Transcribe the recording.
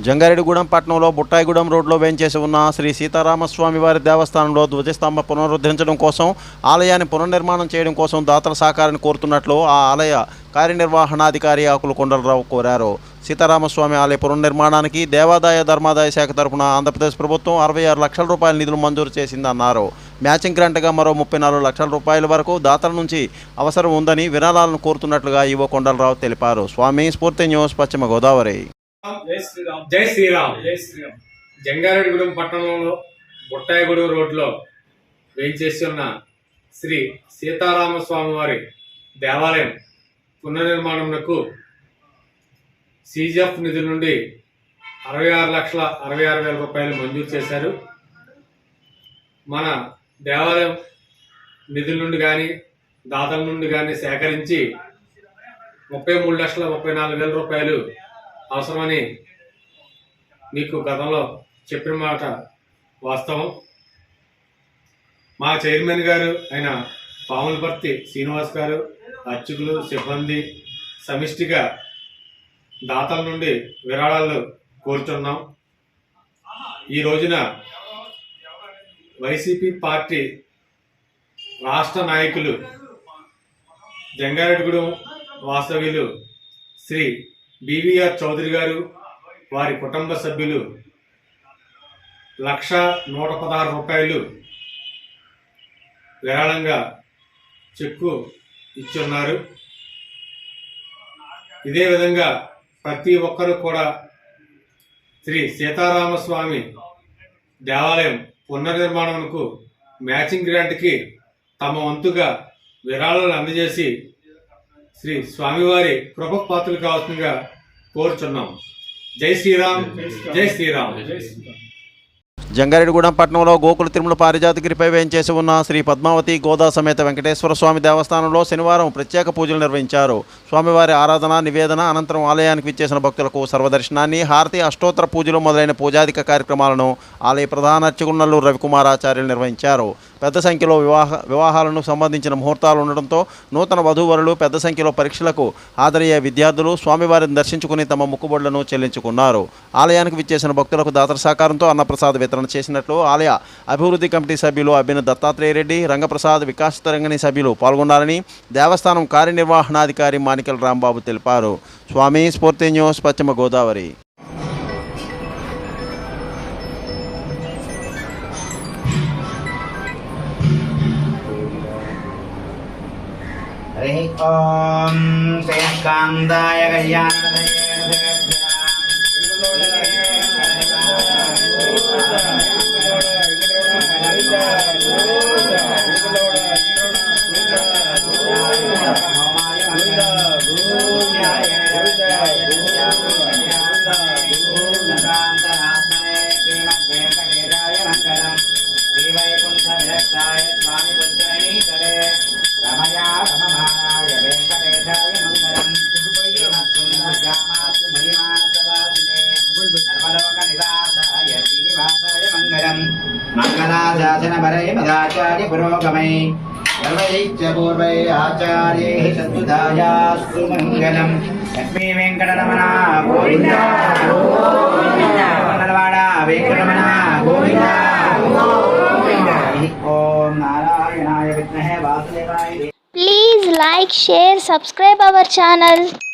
జంగారెడ్డిగూడెం పట్టణంలో బుట్టాయిగూడెం రోడ్లో వేంచేసి ఉన్న శ్రీ సీతారామస్వామి వారి దేవస్థానంలో ధ్వజస్తంభ పునరుద్ధరించడం కోసం ఆలయాన్ని పునర్నిర్మాణం చేయడం కోసం దాతల సహకారాన్ని కోరుతున్నట్లు ఆ ఆలయ కార్యనిర్వహణాధికారి ఆకుల కొండలరావు కోరారు. సీతారామస్వామి ఆలయ పునర్నిర్మాణానికి దేవాదాయ ధర్మాదాయ శాఖ తరఫున ఆంధ్రప్రదేశ్ ప్రభుత్వం 66 లక్షల రూపాయల నిధులు మంజూరు చేసిందన్నారు. మ్యాచింగ్ గ్రాంట్గా మరో 34 లక్షల రూపాయల వరకు దాతల నుంచి అవసరం ఉందని విరాళాలను కోరుతున్నట్లుగా ఈవో కొండలరావు తెలిపారు. స్వామి స్ఫూర్తి న్యూస్, పశ్చిమ గోదావరి. జై శ్రీరామ్. జంగారెడ్డిగూడెం పట్టణంలో బుట్టాయిగూడెం రోడ్లో వేయించేసి ఉన్న శ్రీ సీతారామస్వామి వారి దేవాలయం పునర్నిర్మాణంకు సీజీఎఫ్ నిధుల నుండి 66,66,000 రూపాయలు మంజూరు చేశారు. మన దేవాలయం నిధుల నుండి కానీ దాతల నుండి కానీ సేకరించి 33,34,000 రూపాయలు అవసరమని మీకు గతంలో చెప్పిన మాట వాస్తవం. మా చైర్మన్ గారు అయిన పాములపర్తి శ్రీనివాస్ గారు, అర్చకులు, సిబ్బంది సమిష్టిగా దాతల నుండి విరాళాలు కోరుతున్నాం. ఈ రోజున వైసీపీ పార్టీ రాష్ట్ర నాయకులు జంగారెడ్డిగూడెం వాస్తవ్యులు శ్రీ బివిఆర్ చౌదరి గారు, వారి కుటుంబ సభ్యులు 1,116 రూపాయలు విరాళంగా చెక్కు ఇచ్చున్నారు. ఇదే విధంగా ప్రతి ఒక్కరూ కూడా శ్రీ సీతారామస్వామి దేవాలయం పునర్నిర్మాణంకు మ్యాచింగ్ గ్రాంట్కి తమ వంతుగా విరాళాలు అందజేసి శ్రీ స్వామివారి కృపకు పాత్రలు కావాల్సిందిగా కోరుచున్నాం. జై శ్రీరామ్. జై శ్రీరామ్. జంగారెడ్డిగూడెం పట్టణంలో గోకుల తిరుమల పారిజాతగిరిపై వేంచేసి ఉన్న శ్రీ పద్మావతి గోదా సమేత వెంకటేశ్వర స్వామి దేవస్థానంలో శనివారం ప్రత్యేక పూజలు నిర్వహించారు. స్వామివారి ఆరాధన, నివేదన అనంతరం ఆలయానికి విచ్చేసిన భక్తులకు సర్వదర్శనాన్ని, హారతి, అష్టోత్తర పూజలు మొదలైన పూజాధిక కార్యక్రమాలను ఆలయ ప్రధాన అర్చకులు నల్లూరు రవికుమారాచార్యులు నిర్వహించారు. పెద్ద సంఖ్యలో వివాహాలను సంబంధించిన ముహూర్తాలు ఉండడంతో నూతన వధూవరులు పెద్ద సంఖ్యలో పరీక్షలకు హాజరయ్యే విద్యార్థులు స్వామివారిని దర్శించుకుని తమ మొక్కుబడులను చెల్లించుకున్నారు. ఆలయానికి విచ్చేసిన భక్తులకు దాతల సహకారంతో అన్నప్రసాద వితరణ చేసినట్లు ఆలయ అభివృద్ధి కమిటీ సభ్యులు అభిన దత్తాత్రేయ రెడ్డి, రంగప్రసాద్, వికాస్ తరంగిణి సభ్యులు పాల్గొన్నారని దేవస్థానం కార్యనిర్వహణాధికారి మానికల్ రాంబాబు తెలిపారు. స్వామి స్ఫూర్తి న్యూస్, పశ్చిమ గోదావరి. हरि ओम श्रीकांताय कल्याणाय मंगलाशासनपरै मदाचार्य पुरोगमै सर्वैश्च पूर्वै आचार्यैः सद्बुधायास्तु मंगलम्. लक्ष्मी वेंकटरमण गोविंद गोविंद, मंगलवाड़ा वेंकटरमण गोविंद गोविंद. ओम नारायणाय विद्महे वासुदेवाय. Please like, share, subscribe our channel.